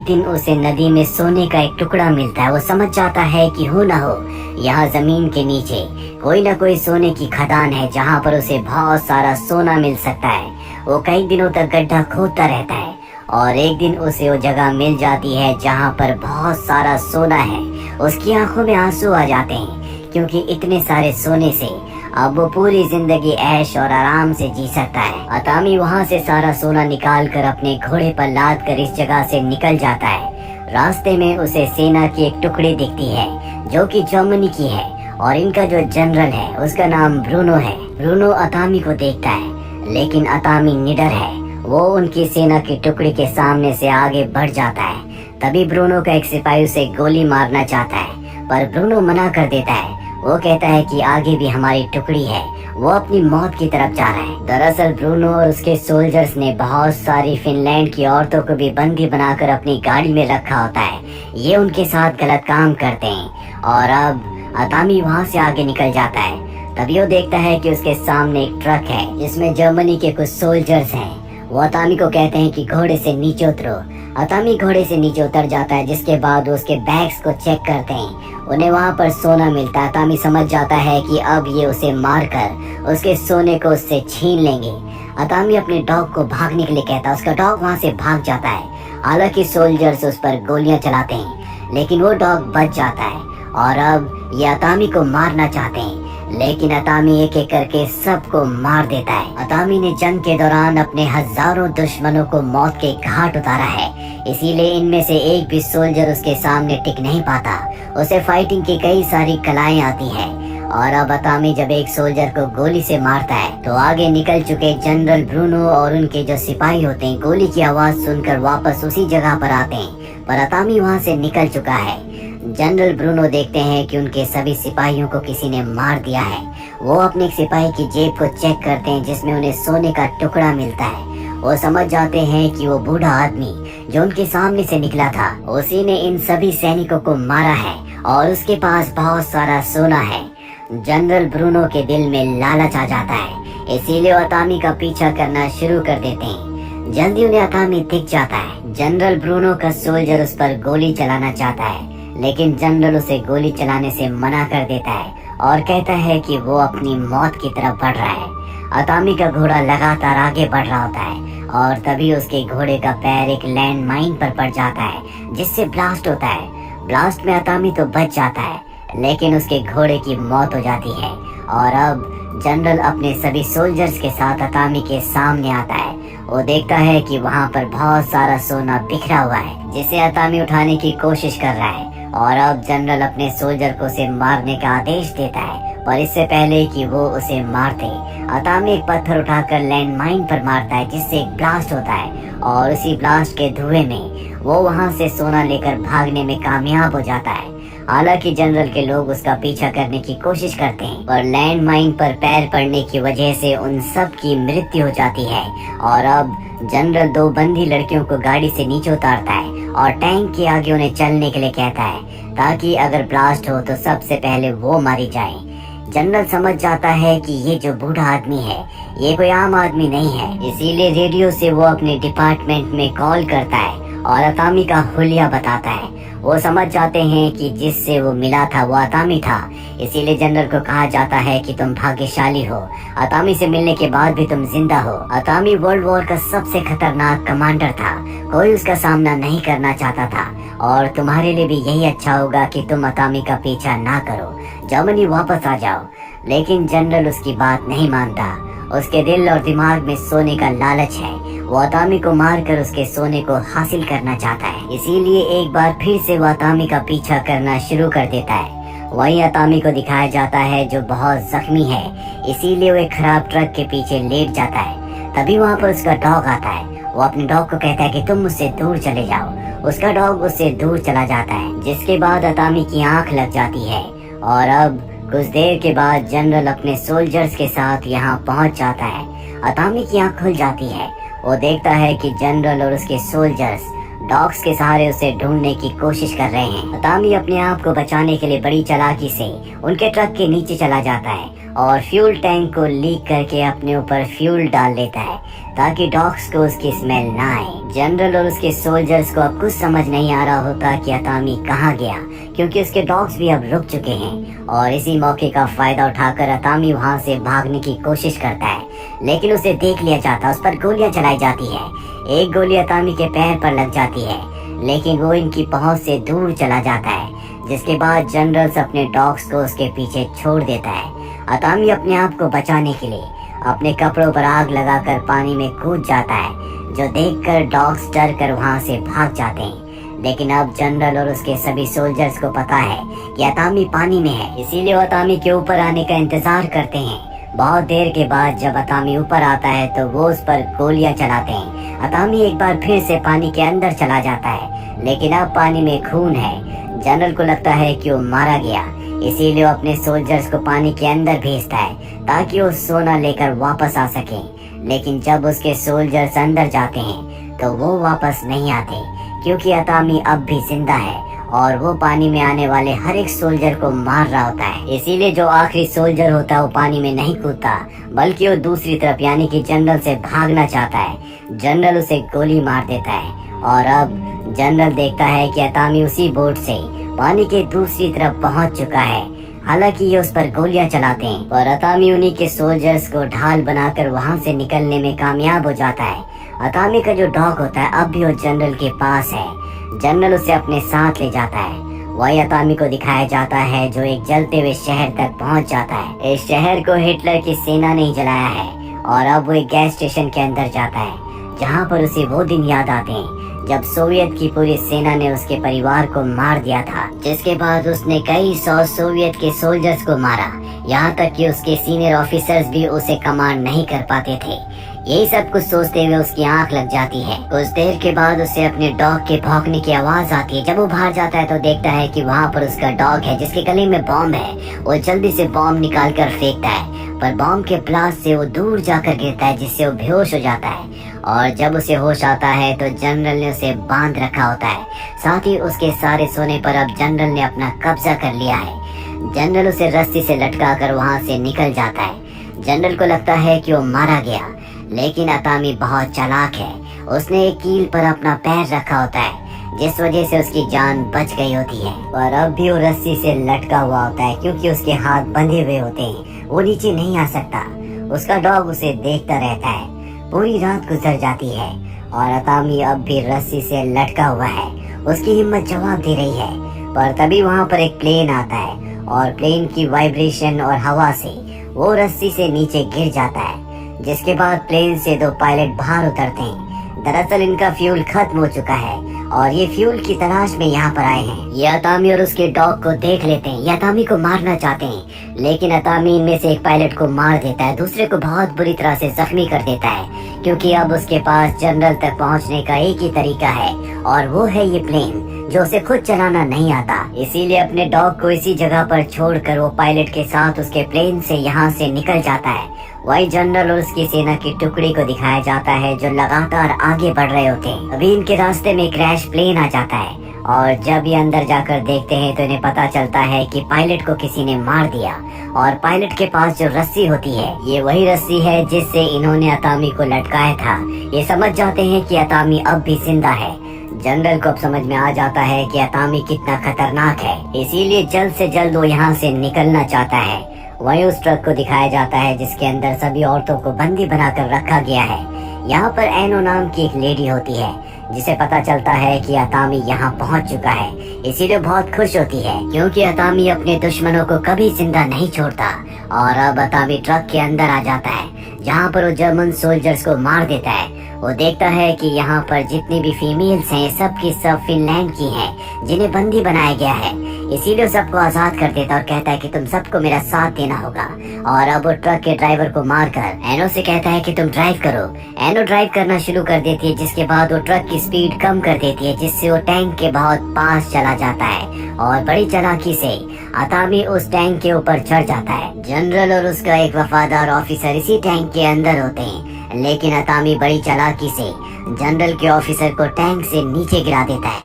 दिन उसे नदी में सोने का एक टुकड़ा मिलता है। वो समझ जाता है कि हो ना हो यहाँ जमीन के नीचे कोई ना कोई सोने की खदान है जहाँ पर उसे बहुत सारा सोना मिल सकता है। वो कई दिनों तक गड्ढा खोदता रहता है और एक दिन उसे वो जगह मिल जाती है जहाँ पर बहुत सारा सोना है। उसकी आंखों में आंसू आ जाते हैं क्योंकि इतने सारे सोने से अब वो पूरी जिंदगी ऐश और आराम से जी सकता है। अतामी वहाँ से सारा सोना निकाल कर अपने घोड़े पर लाद कर इस जगह से निकल जाता है। रास्ते में उसे सेना की एक टुकड़ी दिखती है जो कि जर्मनी की है और इनका जो जनरल है उसका नाम ब्रूनो है। ब्रूनो अतामी को देखता है लेकिन अतामी निडर है। वो उनकी सेना की टुकड़ी के सामने से आगे बढ़ जाता है। तभी ब्रूनो का एक सिपाही उसे गोली मारना चाहता है पर ब्रूनो मना कर देता है। वो कहता है कि आगे भी हमारी टुकड़ी है। वो अपनी मौत की तरफ जा रहा है। दरअसल ब्रूनो और उसके सोल्जर्स ने बहुत सारी फिनलैंड की औरतों को भी बंदी बनाकर अपनी गाड़ी में रखा होता है। ये उनके साथ गलत काम करते हैं और अब अतामी वहाँ से आगे निकल जाता है। तभी वो देखता है कि उसके सामने एक ट्रक है जिसमें जर्मनी के कुछ सोल्जर्स हैं। वो अतामी को कहते हैं कि घोड़े से नीचे उतरो। अतामी घोड़े से नीचे उतर जाता है जिसके बाद वो उसके बैग्स को चेक करते हैं। उन्हें वहाँ पर सोना मिलता है। अतामी समझ जाता है कि अब ये उसे मारकर उसके सोने को उससे छीन लेंगे। अतामी अपने डॉग को भागने के लिए कहता है। उसका डॉग वहाँ से भाग जाता है। हालांकि सोल्जर्स उस पर गोलियां चलाते हैं लेकिन वो डॉग बच जाता है और अब ये अतामी को मारना चाहते हैं लेकिन अतामी एक एक करके सबको मार देता है। अतामी ने जंग के दौरान अपने हजारों दुश्मनों को मौत के घाट उतारा है, इसीलिए इनमें से एक भी सोल्जर उसके सामने टिक नहीं पाता। उसे फाइटिंग की कई सारी कलाएं आती हैं और अब अतामी जब एक सोल्जर को गोली से मारता है तो आगे निकल चुके जनरल ब्रूनो और उनके जो सिपाही होते हैं गोली की आवाज सुनकर वापस उसी जगह पर आते हैं पर अतामी वहाँ से निकल चुका है। जनरल ब्रूनो देखते हैं कि उनके सभी सिपाहियों को किसी ने मार दिया है। वो अपने सिपाही की जेब को चेक करते हैं जिसमें उन्हें सोने का टुकड़ा मिलता है। वो समझ जाते हैं कि वो बूढ़ा आदमी जो उनके सामने से निकला था उसी ने इन सभी सैनिकों को मारा है और उसके पास बहुत सारा सोना है। जनरल ब्रूनो के दिल में लालच आ जाता है, इसीलिए वो अतामी का पीछा करना शुरू कर देते हैं। जल्दी उन्हें अतामी दिख जाता है। जनरल ब्रूनो का सोल्जर उस पर गोली चलाना चाहता है लेकिन जनरल उसे गोली चलाने से मना कर देता है और कहता है कि वो अपनी मौत की तरफ बढ़ रहा है। अतामी का घोड़ा लगातार आगे बढ़ रहा होता है और तभी उसके घोड़े का पैर एक लैंड माइन पर पड़ जाता है जिससे ब्लास्ट होता है। ब्लास्ट में अतामी तो बच जाता है लेकिन उसके घोड़े की मौत हो जाती है और अब जनरल अपने सभी सोल्जर्स के साथ अतामी के सामने आता है। वो देखता है कि वहाँ पर बहुत सारा सोना बिखरा हुआ है जिसे अतामी उठाने की कोशिश कर रहा है और अब जनरल अपने सोल्जर को उसे मारने का आदेश देता है पर इससे पहले कि वो उसे मारते अतामी एक पत्थर उठाकर लैंड माइन पर मारता है जिससे एक ब्लास्ट होता है और उसी ब्लास्ट के धुएं में वो वहाँ से सोना लेकर भागने में कामयाब हो जाता है। हालांकि जनरल के लोग उसका पीछा करने की कोशिश करते हैं पर लैंड माइन पर पैर पड़ने की वजह से उन सब की मृत्यु हो जाती है और अब जनरल दो बंदी लड़कियों को गाड़ी से नीचे उतारता है और टैंक के आगे उन्हें चलने के लिए कहता है ताकि अगर ब्लास्ट हो तो सबसे पहले वो मारी जाए। जनरल समझ जाता है कि ये जो बूढ़ा आदमी है ये कोई आम आदमी नहीं है, इसीलिए रेडियो से वो अपने डिपार्टमेंट में कॉल करता है और अतामी का हुलिया बताता है। वो समझ जाते हैं कि जिससे वो मिला था वो अतामी था, इसीलिए जनरल को कहा जाता है कि तुम भाग्यशाली हो, अतामी से मिलने के बाद भी तुम जिंदा हो। अतामी वर्ल्ड वॉर का सबसे खतरनाक कमांडर था, कोई उसका सामना नहीं करना चाहता था और तुम्हारे लिए भी यही अच्छा होगा कि तुम अतामी का पीछा ना करो, जर्मनी वापस आ जाओ। लेकिन जनरल उसकी बात नहीं मानता। उसके दिल और दिमाग में सोने का लालच है। वो अतामी को मारकर उसके सोने को हासिल करना चाहता है, इसीलिए एक बार फिर से वो अतामी का पीछा करना शुरू कर देता है। वहीं अतामी को दिखाया जाता है जो बहुत जख्मी है, इसीलिए वो एक खराब ट्रक के पीछे लेट जाता है। तभी वहाँ पर उसका डॉग आता है। वो अपने डॉग को कहता है कि तुम मुझसे दूर चले जाओ। उसका डॉग उससे दूर चला जाता है, जिसके बाद अतामी की आंख लग जाती है और अब कुछ देर के बाद जनरल अपने सोल्जर्स के साथ यहाँ पहुँच जाता है। अतामी की आंख खुल जाती है। वो देखता है कि जनरल और उसके सोल्जर्स डॉग्स के सहारे उसे ढूंढने की कोशिश कर रहे हैं। अतामी अपने आप को बचाने के लिए बड़ी चालाकी से उनके ट्रक के नीचे चला जाता है और फ्यूल टैंक को लीक करके अपने ऊपर फ्यूल डाल लेता है ताकि डॉग्स को उसकी स्मेल ना आए। जनरल और उसके सोल्जर्स को अब कुछ समझ नहीं आ रहा होता कि अतामी कहाँ गया, क्योंकि उसके डॉग्स भी अब रुक चुके हैं। और इसी मौके का फायदा उठाकर अतामी वहाँ से भागने की कोशिश करता है, लेकिन उसे देख लिया जाता, उस पर गोलियां चलाई जाती है। एक गोली अतामी के पैर पर लग जाती है, लेकिन वो इनकी पहुंच से दूर चला जाता है, जिसके बाद जनरल्स अपने डॉग्स को उसके पीछे छोड़ देता है। अतामी अपने आप को बचाने के लिए अपने कपड़ों पर आग लगाकर पानी में कूद जाता है, जो देखकर डॉग्स डर कर वहाँ से भाग जाते हैं। लेकिन अब जनरल और उसके सभी सोल्जर्स को पता है कि अतामी पानी में है, इसीलिए वो अतामी के ऊपर आने का इंतजार करते हैं। बहुत देर के बाद जब अतामी ऊपर आता है तो वो उस पर गोलियां चलाते हैं। अतामी एक बार फिर से पानी के अंदर चला जाता है, लेकिन अब पानी में खून है। जनरल को लगता है कि वो मारा गया, इसीलिए वो अपने सोल्जर्स को पानी के अंदर भेजता है ताकि वो सोना लेकर वापस आ सके। लेकिन जब उसके सोल्जर्स अंदर जाते हैं तो वो वापस नहीं आते, क्योंकि अतामी अब भी जिंदा है और वो पानी में आने वाले हर एक सोल्जर को मार रहा होता है। इसीलिए जो आखिरी सोल्जर होता है वो पानी में नहीं कूदता, बल्कि वो दूसरी तरफ यानी कि जनरल से भागना चाहता है। जनरल उसे गोली मार देता है और अब जनरल देखता है कि अतामी उसी बोट से पानी के दूसरी तरफ पहुंच चुका है। हालांकि ये उस पर गोलियां चलाते हैं, पर अतामी उन्हीं के सोल्जर्स को ढाल बनाकर वहां से निकलने में कामयाब हो जाता है। अतामी का जो डॉग होता है अब भी वो जनरल के पास है। जनरल उसे अपने साथ ले जाता है। वही अतामी को दिखाया जाता है जो एक जलते हुए शहर तक पहुंच जाता है। इस शहर को हिटलर की सेना ने जलाया है और अब वो एक गैस स्टेशन के अंदर जाता है, जहां पर उसे वो दिन याद आते हैं जब सोवियत की पूरी सेना ने उसके परिवार को मार दिया था, जिसके बाद उसने कई 100 सोवियत के सोल्जर्स को मारा। यहाँ तक कि उसके सीनियर ऑफिसर्स भी उसे कमांड नहीं कर पाते थे। यही सब कुछ सोचते हुए उसकी आंख लग जाती है। कुछ देर के बाद उसे अपने डॉग के भौंकने की आवाज आती है। जब वो बाहर जाता है तो देखता है कि वहाँ पर उसका डॉग है जिसके गले में बॉम्ब है। वो जल्दी से बॉम्ब निकाल कर फेंकता है, पर बॉम्ब के ब्लास्ट से वो दूर जाकर गिरता है, जिससे वो बेहोश हो जाता है। और जब उसे होश आता है तो जनरल ने उसे बांध रखा होता है। साथ ही उसके सारे सोने पर अब जनरल ने अपना कब्जा कर लिया है। जनरल उसे रस्सी से लटकाकर वहाँ से निकल जाता है। जनरल को लगता है कि वो मारा गया, लेकिन अतामी बहुत चालाक है। उसने एक कील पर अपना पैर रखा होता है, जिस वजह से उसकी जान बच गई होती है। पर अब भी वो रस्सी से लटका हुआ होता है, क्योंकि उसके हाथ बंधे हुए होते हैं। वो नीचे नहीं आ सकता। उसका डॉग उसे देखता रहता है। पूरी रात गुजर जाती है और अतामी अब भी रस्सी से लटका हुआ है। उसकी हिम्मत जवाब दे रही है, पर तभी वहाँ पर एक प्लेन आता है और प्लेन की वाइब्रेशन और हवा से वो रस्सी से नीचे गिर जाता है, जिसके बाद प्लेन से 2 पायलट बाहर उतरते हैं। दरअसल इनका फ्यूल खत्म हो चुका है और ये फ्यूल की तलाश में यहाँ पर आए हैं। ये अतामी और उसके डॉग को देख लेते हैं। ये अतामी को मारना चाहते हैं, लेकिन अतामी इनमें से एक पायलट को मार देता है, दूसरे को बहुत बुरी तरह से जख्मी कर देता है, क्योंकि अब उसके पास जनरल तक पहुँचने का एक ही तरीका है और वो है ये प्लेन, जो उसे खुद चलाना नहीं आता। इसीलिए अपने डॉग को इसी जगह पर छोड़कर वो पायलट के साथ उसके प्लेन से यहाँ से निकल जाता है। वही जनरल और उसकी सेना की टुकड़ी को दिखाया जाता है जो लगातार आगे बढ़ रहे होते हैं। अभी इनके रास्ते में क्रैश प्लेन आ जाता है और जब ये अंदर जाकर देखते हैं तो इन्हें पता चलता है कि पायलट को किसी ने मार दिया और पायलट के पास जो रस्सी होती है ये वही रस्सी है जिससे इन्होंने अतामी को लटकाया था। ये समझ जाते हैं कि अतामी अब भी जिंदा है। जनरल को अब समझ में आ जाता है कि अतामी कितना खतरनाक है, इसीलिए जल्द से जल्द वो यहाँ से निकलना चाहता है। वहीं उस ट्रक को दिखाया जाता है जिसके अंदर सभी औरतों को बंदी बनाकर रखा गया है। यहाँ पर एनो नाम की एक लेडी होती है, जिसे पता चलता है कि अतामी यहाँ पहुँच चुका है, इसीलिए बहुत खुश होती है, क्योंकि अतामी अपने दुश्मनों को कभी जिंदा नहीं छोड़ता। और अब अतामी ट्रक के अंदर आ जाता है, जहाँ पर वो जर्मन सोल्जर्स को मार देता है। वो देखता है कि यहाँ पर जितनी भी फीमेल्स हैं सब की सब फिनलैंड की हैं, जिन्हें बंदी बनाया गया है। इसीलिए सबको आजाद कर देता और कहता है कि तुम सबको मेरा साथ देना होगा। और अब वो ट्रक के ड्राइवर को मारकर एनो से कहता है कि तुम ड्राइव करो। एनो ड्राइव करना शुरू कर देती है, जिसके बाद वो ट्रक की स्पीड कम कर देती है, जिससे वो टैंक के बहुत पास चला जाता है और बड़ी चालाकी से अतामी उस टैंक के ऊपर चढ़ जाता है। जनरल और उसका एक वफादार ऑफिसर इसी टैंक के अंदर होते हैं, लेकिन अतामी बड़ी चालाकी से जनरल के ऑफिसर को टैंक से नीचे गिरा देता है।